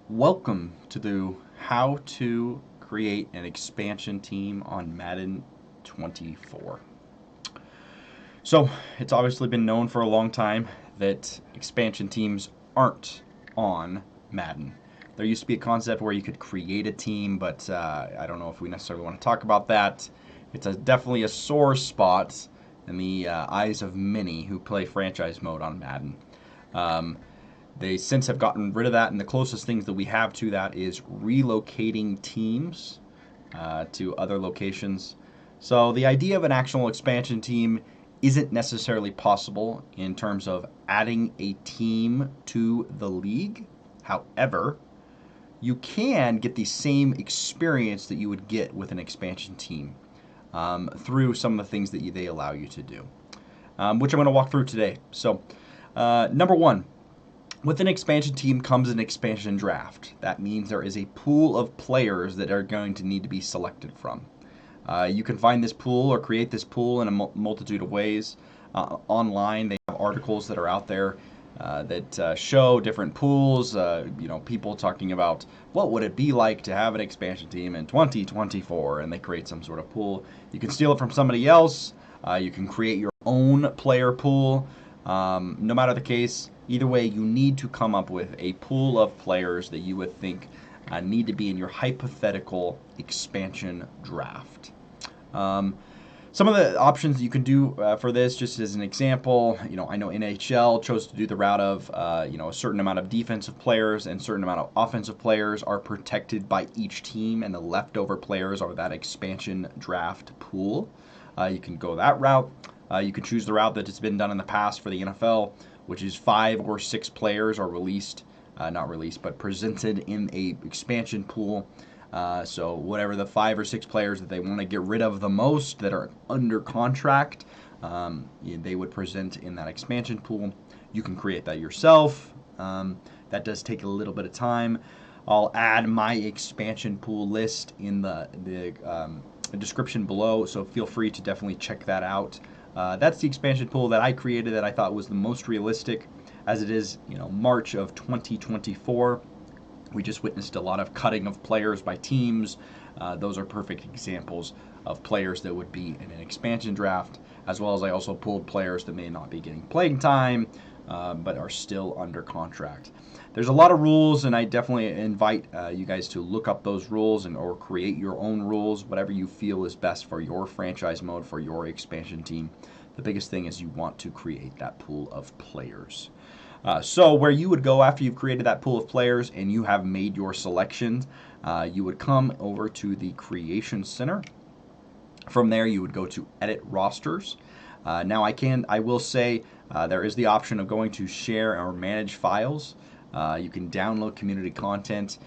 Welcome to the how to create an expansion team on Madden 24. So, it's obviously been known for a long time that expansion teams aren't on Madden. There used to be a concept where you could create a team, but I don't know if we necessarily want to talk about that. It's definitely a sore spot in the eyes of many who play franchise mode on Madden. Um, they since have gotten rid of that, and the closest things that we have to that is relocating teams to other locations. So the idea of an actual expansion team isn't necessarily possible in terms of adding a team to the league. However, you can get the same experience that you would get with an expansion team through some of the things that they allow you to do, which I'm going to walk through today. So, number one, with an expansion team comes an expansion draft. That means there is a pool of players that are going to need to be selected from. You can find this pool or create this pool in a multitude of ways. Online, they have articles that are out there that show different pools. People talking about what would it be like to have an expansion team in 2024, and they create some sort of pool. You can steal it from somebody else. You can create your own player pool. No matter the case, either way, you need to come up with a pool of players that you would think need to be in your hypothetical expansion draft. Some of the options you can do for this, just as an example, I know NHL chose to do the route of, a certain amount of defensive players and certain amount of offensive players are protected by each team, and the leftover players are that expansion draft pool. You can go that route. You can choose the route that has been done in the past for the NFL, which is 5 or 6 players are but presented in a expansion pool. So whatever the 5 or 6 players that they want to get rid of the most that are under contract, they would present in that expansion pool. You can create that yourself. That does take a little bit of time. I'll add my expansion pool list in the description below, so feel free to definitely check that out. That's the expansion pool that I created that I thought was the most realistic, as it is, March of 2024. We just witnessed a lot of cutting of players by teams. Those are perfect examples of players that would be in an expansion draft, as well as I also pulled players that may not be getting playing time, but are still under contract. There's a lot of rules, and I definitely invite you guys to look up those rules or create your own rules, whatever you feel is best for your franchise mode, for your expansion team. The biggest thing is you want to create that pool of players. So where you would go after you've created that pool of players and you have made your selections, you would come over to the Creation Center. From there, you would go to Edit Rosters. Now, I will say there is the option of going to Share or Manage Files. You can download community content.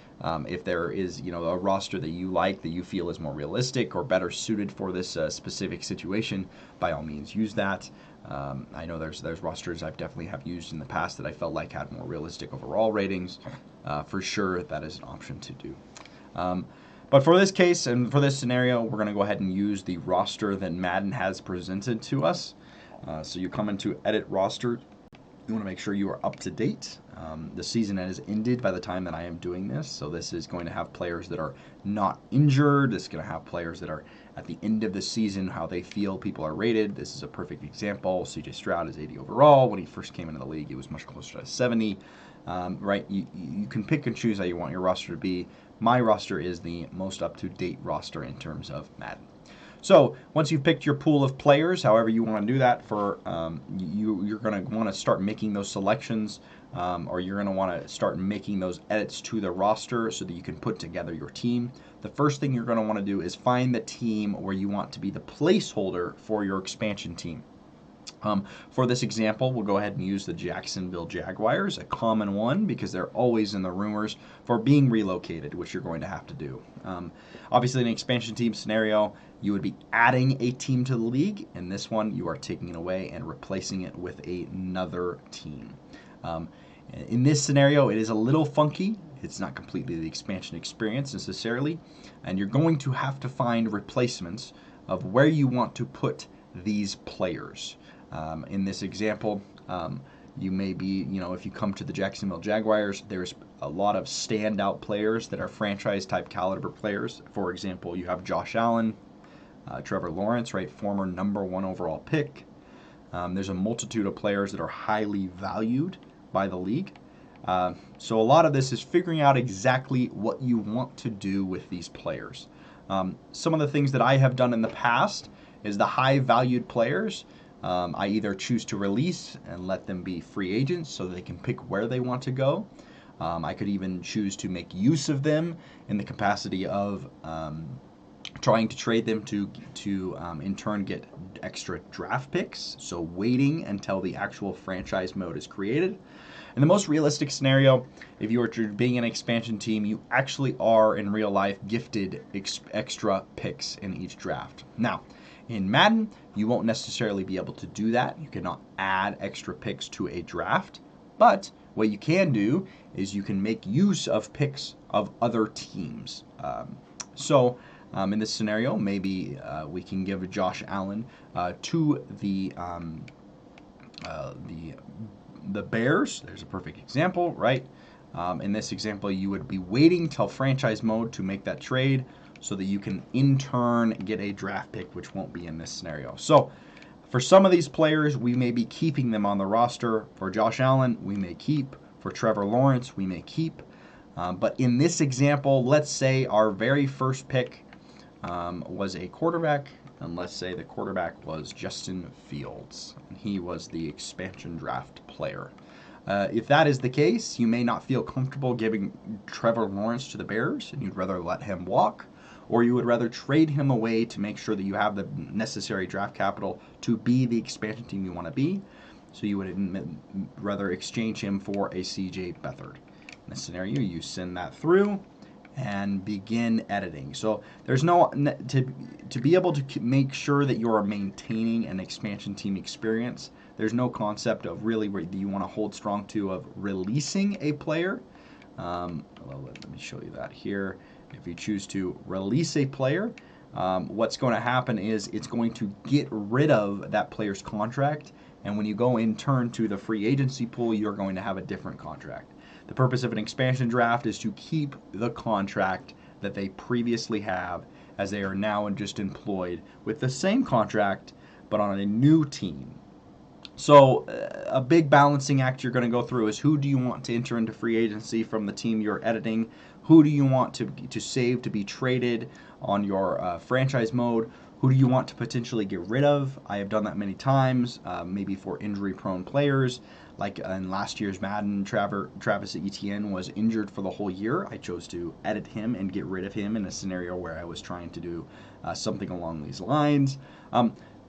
If there is, a roster that you like, that you feel is more realistic or better suited for this specific situation, by all means use that. I know there's rosters I've definitely have used in the past that I felt like had more realistic overall ratings. For sure, that is an option to do. But for this case and for this scenario, we're going to go ahead and use the roster that Madden has presented to us. So you come into Edit Roster. You want to make sure you are up to date. The season has ended by the time that I am doing this, so this is going to have players that are not injured. It's going to have players that are at the end of the season, how they feel people are rated. This is a perfect example. CJ Stroud is 80 overall. When he first came into the league, he was much closer to 70. Right? You can pick and choose how you want your roster to be. My roster is the most up-to-date roster in terms of Madden. So once you've picked your pool of players, however you want to do that, you're going to want to start making those selections, or you're going to want to start making those edits to the roster so that you can put together your team. The first thing you're going to want to do is find the team where you want to be the placeholder for your expansion team. For this example, we'll go ahead and use the Jacksonville Jaguars, a common one because they're always in the rumors for being relocated, which you're going to have to do. Obviously, in an expansion team scenario, you would be adding a team to the league. In this one, you are taking it away and replacing it with another team. In this scenario, it is a little funky. It's not completely the expansion experience necessarily, and you're going to have to find replacements of where you want to put these players. In this example, You may be, if you come to the Jacksonville Jaguars, there's a lot of standout players that are franchise type caliber players. For example, you have Josh Allen, Trevor Lawrence, right, former #1 overall pick. There's a multitude of players that are highly valued by the league. So a lot of this is figuring out exactly what you want to do with these players. Some of the things that I have done in the past is the high valued players. I either choose to release and let them be free agents so they can pick where they want to go. I could even choose to make use of them in the capacity of trying to trade them to in turn get extra draft picks. So waiting until the actual franchise mode is created. In the most realistic scenario, if you are being an expansion team, you actually are in real life gifted extra picks in each draft. Now, in Madden, you won't necessarily be able to do that. You cannot add extra picks to a draft. But what you can do is you can make use of picks of other teams. In this scenario, maybe we can give Josh Allen to the Bears. There's a perfect example, right? In this example, you would be waiting till franchise mode to make that trade so that you can in turn get a draft pick, which won't be in this scenario. So for some of these players, we may be keeping them on the roster. For Josh Allen, we may keep. For Trevor Lawrence, we may keep. But in this example, let's say our very first pick was a quarterback, and let's say the quarterback was Justin Fields, and he was the expansion draft player. If that is the case, you may not feel comfortable giving Trevor Lawrence to the Bears, and you'd rather let him walk, or you would rather trade him away to make sure that you have the necessary draft capital to be the expansion team you want to be. So you would rather exchange him for a CJ Beathard. In this scenario, you send that through and begin editing. So there's no to be able to make sure that you are maintaining an expansion team experience. There's no concept of really where you want to hold strong to of releasing a player. Let me show you that here. If you choose to release a player, what's going to happen is it's going to get rid of that player's contract, and when you go in turn to the free agency pool, you're going to have a different contract. The purpose of an expansion draft is to keep the contract that they previously have, as they are now just employed with the same contract but on a new team. So a big balancing act you're going to go through is who do you want to enter into free agency from the team you're editing? Who do you want to save to be traded on your franchise mode? Who do you want to potentially get rid of? I have done that many times, maybe for injury-prone players. Like in last year's Madden, Travis Etienne was injured for the whole year. I chose to edit him and get rid of him in a scenario where I was trying to do something along these lines.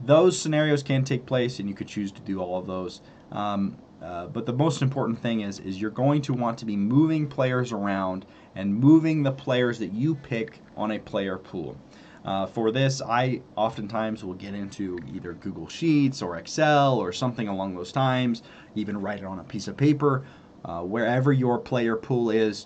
Those scenarios can take place, and you could choose to do all of those. But the most important thing is you're going to want to be moving players around and moving the players that you pick on a player pool. For this, I oftentimes will get into either Google Sheets or Excel or something along those times, even write it on a piece of paper, wherever your player pool is,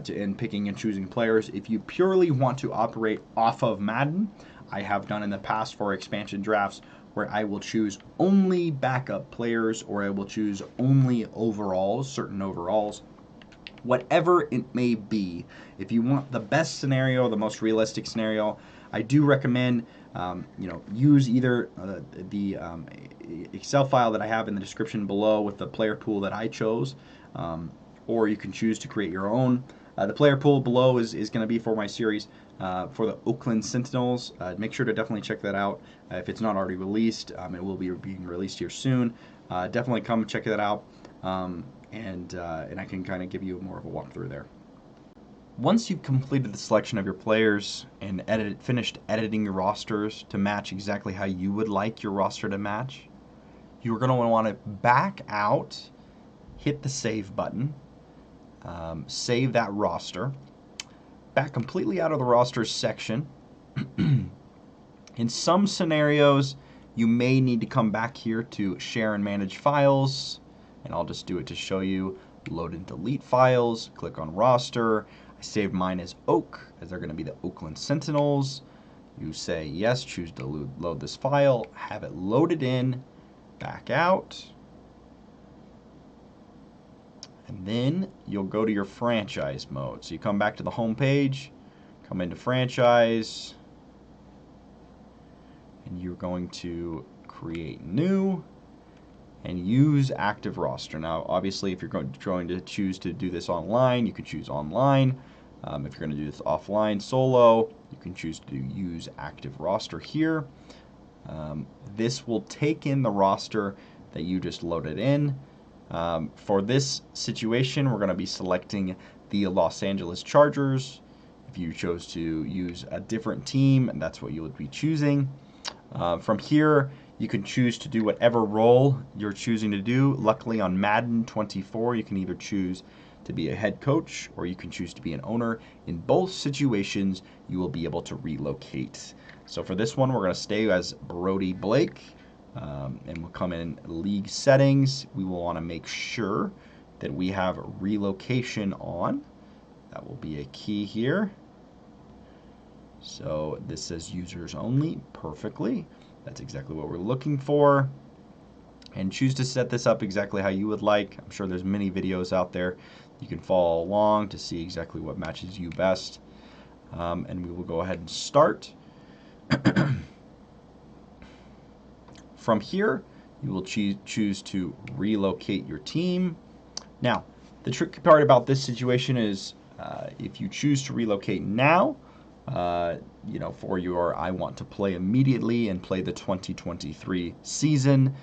in picking and choosing players. If you purely want to operate off of Madden, I have done in the past for expansion drafts where I will choose only backup players, or I will choose only overalls, certain overalls. Whatever it may be, if you want the best scenario, the most realistic scenario, I do recommend use either the Excel file that I have in the description below with the player pool that I chose, or you can choose to create your own. The player pool below is going to be for my series for the Oakland Sentinels. Make sure to definitely check that out. If it's not already released, it will be being released here soon. Definitely come check that out, and I can kind of give you more of a walkthrough there. Once you've completed the selection of your players and finished editing your rosters to match exactly how you would like your roster to match, you're going to want to back out, hit the save button, save that roster, back completely out of the rosters section. In some scenarios, you may need to come back here to share and manage files, and I'll just do it to show you. Load and delete files, click on roster. I saved mine as Oak, as they're going to be the Oakland Sentinels. You say yes, choose to load this file, have it loaded in, back out, And then you'll go to your franchise mode. So you come back to the home page, come into franchise, and you're going to create new and use active roster. Now, obviously, if you're going to choose to do this online, you can choose online. If you're going to do this offline solo, you can choose to use active roster here. This will take in the roster that you just loaded in. For this situation, we're going to be selecting the Los Angeles Chargers. If you chose to use a different team, and that's what you would be choosing. From here, you can choose to do whatever role you're choosing to do. Luckily, on Madden 24, you can either choose to be a head coach or you can choose to be an owner. In both situations, you will be able to relocate. So for this one, we're going to stay as Brody Blake, and we'll come in league settings. We will want to make sure that we have relocation on. That will be a key here. So this says users only perfectly. That's exactly what we're looking for. And choose to set this up exactly how you would like. I'm sure there's many videos out there. You can follow along to see exactly what matches you best. And we will go ahead and start. From here, you will choose to relocate your team. Now, the tricky part about this situation is if you choose to relocate now, for your I want to play immediately and play the 2023 season,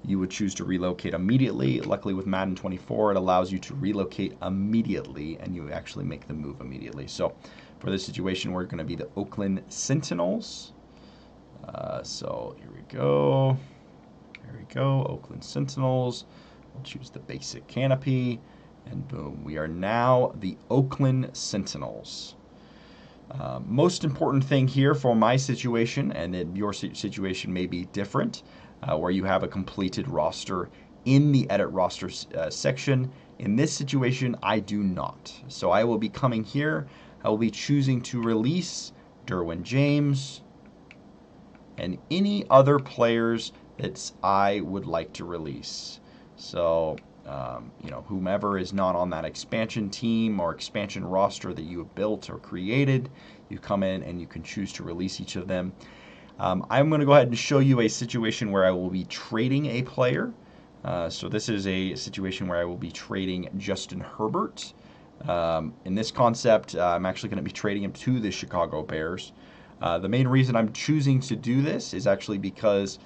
you would choose to relocate immediately. Luckily with Madden 24, it allows you to relocate immediately and you actually make the move immediately. So for this situation, we're going to be the Oakland Sentinels. So here we go. There we go, Oakland Sentinels. We'll choose the basic canopy and boom, we are now the Oakland Sentinels. Most important thing here for my situation, and then your situation may be different, where you have a completed roster in the edit roster section. In this situation, I do not. So I will be coming here. I will be choosing to release Derwin James and any other players that I would like to release. So, whomever is not on that expansion team or expansion roster that you have built or created, you come in and you can choose to release each of them. I'm going to go ahead and show you a situation where I will be trading a player. So this is a situation where I will be trading Justin Herbert. In this concept, I'm actually going to be trading him to the Chicago Bears. The main reason I'm choosing to do this is actually because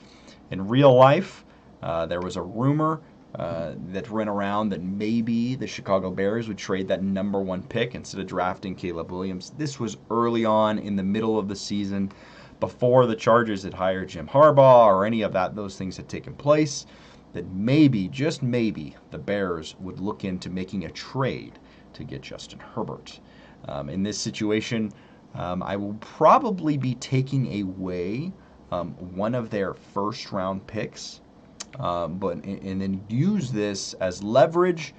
in real life, there was a rumor that ran around that maybe the Chicago Bears would trade that #1 pick instead of drafting Caleb Williams. This was early on in the middle of the season, before the Chargers had hired Jim Harbaugh or any of those things had taken place, that maybe, just maybe, the Bears would look into making a trade to get Justin Herbert. In this situation, I will probably be taking away one of their first-round picks, and then use this as leverage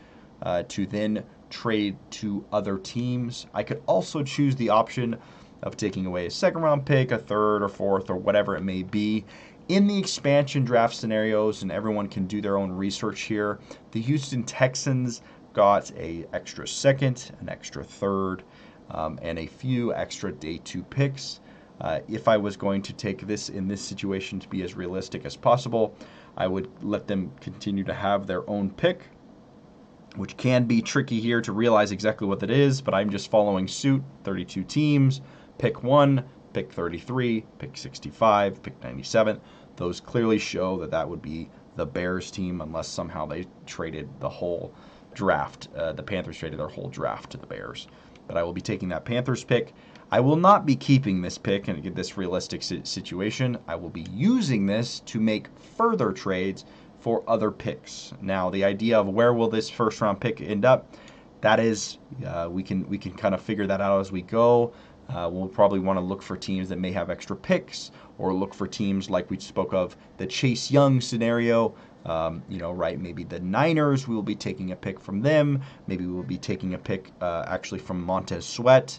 to then trade to other teams. I could also choose the option of taking away a second-round pick, a third or fourth, or whatever it may be. In the expansion draft scenarios, and everyone can do their own research here, the Houston Texans got an extra second, an extra third, and a few extra day 2 picks. If I was going to take this in this situation to be as realistic as possible, I would let them continue to have their own pick, which can be tricky here to realize exactly what that is, but I'm just following suit. 32 teams, pick 1, pick 33, pick 65, pick 97. Those clearly show that that would be the Bears team unless somehow they traded the whole draft. The Panthers traded their whole draft to the Bears. But I will be taking that Panthers pick. I will not be keeping this pick and get this realistic situation. I will be using this to make further trades for other picks. Now, the idea of where will this first round pick end up, that is, we can kind of figure that out as we go. We'll probably want to look for teams that may have extra picks, or look for teams like we spoke of, the Chase Young scenario. Right? Maybe the Niners, we will be taking a pick from them. Maybe we'll be taking a pick actually from Montez Sweat.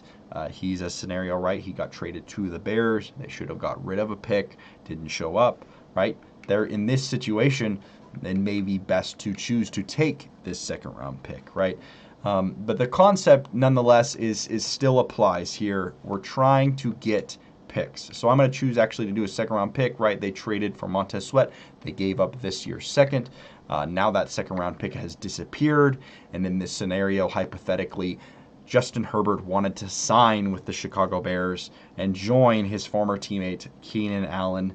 He's a scenario, right? He got traded to the Bears. They should have got rid of a pick, didn't show up, right? There in this situation, it may be best to choose to take this second round pick, right? But the concept, nonetheless, is still applies here. We're trying to get picks. So I'm going to choose actually to do a second round pick, right? They traded for Montez Sweat. They gave up this year's second. Now that second round pick has disappeared. And in this scenario, hypothetically, Justin Herbert wanted to sign with the Chicago Bears and join his former teammate Keenan Allen,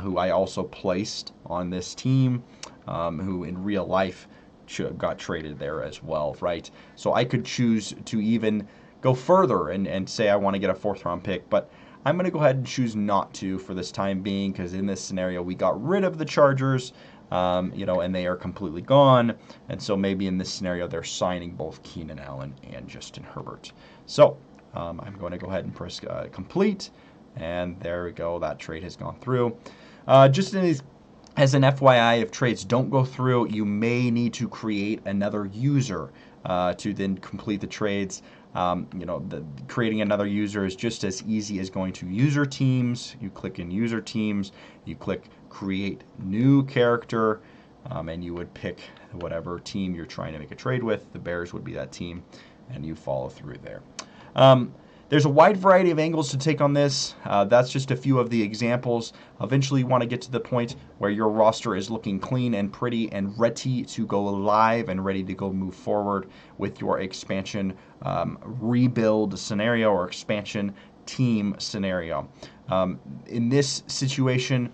who I also placed on this team, who in real life got traded there as well, right? So I could choose to even go further and say I want to get a fourth round pick, but I'm going to go ahead and choose not to for this time being, because in this scenario we got rid of the Chargers, and they are completely gone. And so maybe in this scenario they're signing both Keenan Allen and Justin Herbert. So I'm going to go ahead and press complete, and there we go. That trade has gone through. Just as an FYI, if trades don't go through, you may need to create another user to then complete the trades. Creating another user is just as easy as going to user teams. You click in user teams, you click create new character, and you would pick whatever team you're trying to make a trade with. The Bears would be that team, and you follow through there. There's a wide variety of angles to take on this. That's just a few of the examples. Eventually, you want to get to the point where your roster is looking clean and pretty and ready to go live and ready to go move forward with your expansion rebuild scenario or expansion team scenario. In this situation,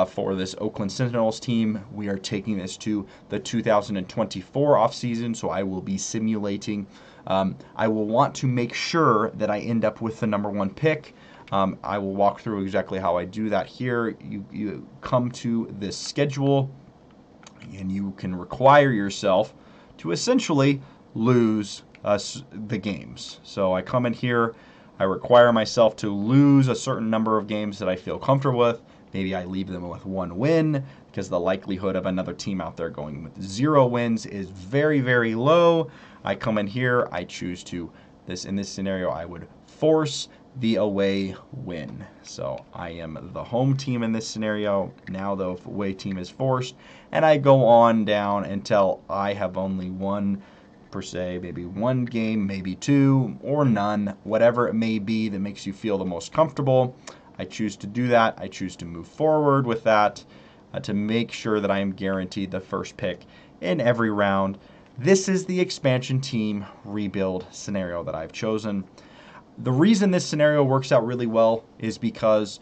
for this Oakland Sentinels team, we are taking this to the 2024 offseason, so I will be simulating. I will want to make sure that I end up with the number one pick. I will walk through exactly how I do that here. You come to this schedule, and you can require yourself to essentially lose the games. So I come in here, I require myself to lose a certain number of games that I feel comfortable with. Maybe I leave them with one win, because the likelihood of another team out there going with 0 wins is very, very low. I come in here, I choose to, in this scenario, I would force the away win. So I am the home team in this scenario. Now the away team is forced, and I go on down until I have only one, per se, maybe one game, maybe 2, or none, whatever it may be that makes you feel the most comfortable. I choose to do that. I choose to move forward with that to make sure that I am guaranteed the first pick in every round. This is the expansion team rebuild scenario that I've chosen. The reason this scenario works out really well is because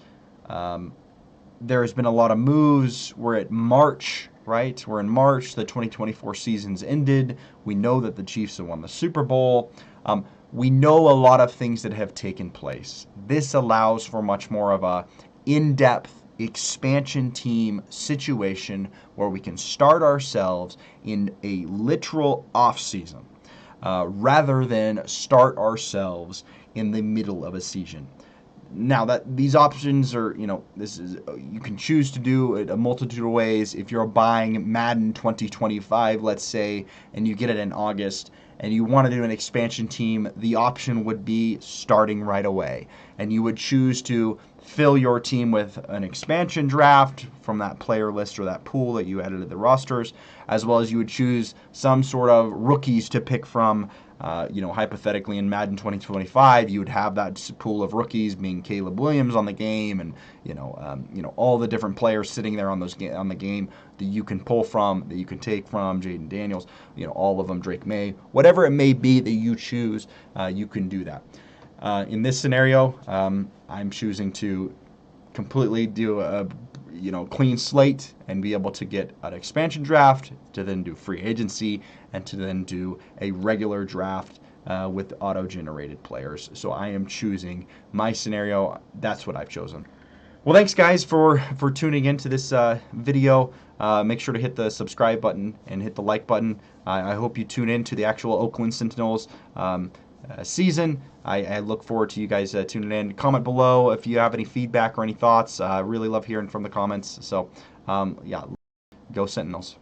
there has been a lot of moves. We're at March, right? We're in March. The 2024 season's ended. We know that the Chiefs have won the Super Bowl. We know a lot of things that have taken place. This allows for much more of a in-depth expansion team situation where we can start ourselves in a literal off-season rather than start ourselves in the middle of a season. Now that these options are, you can choose to do it a multitude of ways. If you're buying Madden 2025, let's say, and you get it in August, and you want to do an expansion team, the option would be starting right away. And you would choose to fill your team with an expansion draft from that player list or that pool that you added to the rosters, as well as you would choose some sort of rookies to pick from. Hypothetically in Madden 2025, you would have that pool of rookies being Caleb Williams on the game, and all the different players sitting there on the game that you can pull from, that you can take from, Jaden Daniels, all of them, Drake May, whatever it may be that you choose, you can do that. In this scenario, I'm choosing to completely do a clean slate and be able to get an expansion draft, to then do free agency, and to then do a regular draft with auto-generated players. So I am choosing my scenario. That's what I've chosen. Well, thanks guys for tuning into this video. Make sure to hit the subscribe button and hit the like button. I hope you tune in to the actual Oakland Sentinels season. I look forward to you guys tuning in. Comment below if you have any feedback or any thoughts. I really love hearing from the comments. So, yeah, go Sentinels.